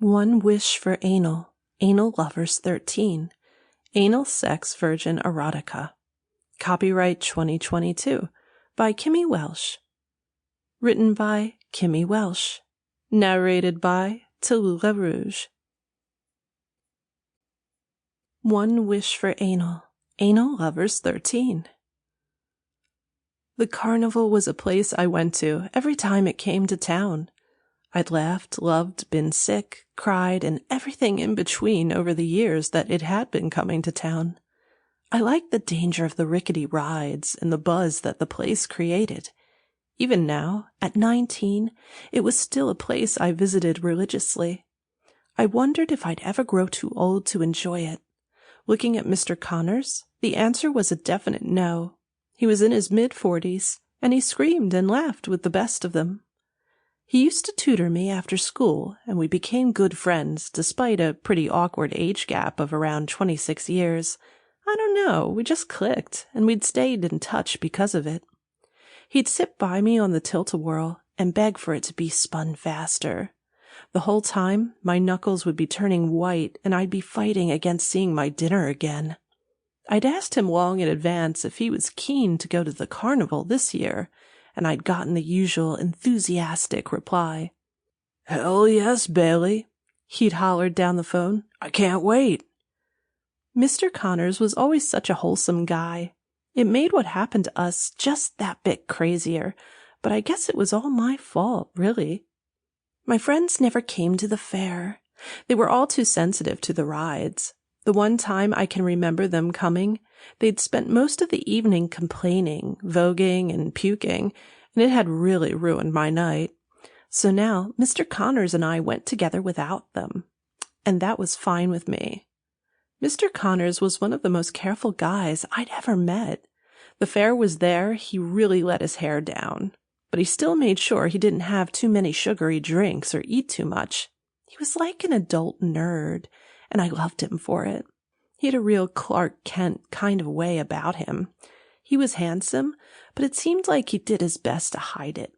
One Wish for Anal, Anal Lovers 13, Anal Sex Virgin Erotica. Copyright 2022 by Kimmy Welsh. Written by Kimmy Welsh. Narrated by Talula Rouge. One Wish for Anal, Anal Lovers 13. The carnival was a place I went to every time it came to town. I'd laughed, loved, been sick, cried, and everything in between over the years that it had been coming to town. I liked the danger of the rickety rides and the buzz that the place created. Even now, at 19, it was still a place I visited religiously. I wondered if I'd ever grow too old to enjoy it. Looking at Mr. Connors, the answer was a definite no. He was in his mid-40s, and he screamed and laughed with the best of them. He used to tutor me after school, and we became good friends despite a pretty awkward age gap of around 26 years. I don't know, we just clicked, and we'd stayed in touch because of it. He'd sit by me on the tilt-a-whirl and beg for it to be spun faster. The whole time, my knuckles would be turning white, and I'd be fighting against seeing my dinner again. I'd asked him long in advance if he was keen to go to the carnival this year, and I'd gotten the usual enthusiastic reply. "Hell yes, Bailey," he'd hollered down the phone. "I can't wait." Mr. Connors was always such a wholesome guy. It made what happened to us just that bit crazier, but I guess it was all my fault, really. My friends never came to the fair. They were all too sensitive to the rides. The one time I can remember them coming, they'd spent most of the evening complaining, voguing, and puking, and it had really ruined my night. So now Mr. Connors and I went together without them, and that was fine with me. Mr. Connors was one of the most careful guys I'd ever met. The fair was there, he really let his hair down, but he still made sure he didn't have too many sugary drinks or eat too much. He was like an adult nerd, and I loved him for it. He had a real Clark Kent kind of way about him. He was handsome, but it seemed like he did his best to hide it.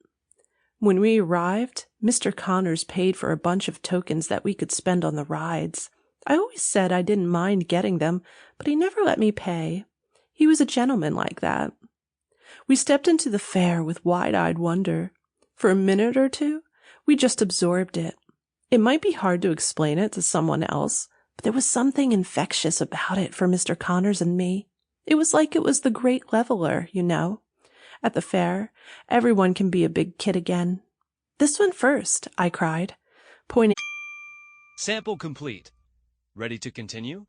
When we arrived, Mr. Connors paid for a bunch of tokens that we could spend on the rides. I always said I didn't mind getting them, but he never let me pay. He was a gentleman like that. We stepped into the fair with wide-eyed wonder. For a minute or two, we just absorbed it. It might be hard to explain it to someone else, but there was something infectious about it for Mr. Connors and me. It was like it was the great leveler, you know. At the fair, everyone can be a big kid again. "This one first," I cried, pointing. Sample complete. Ready to continue?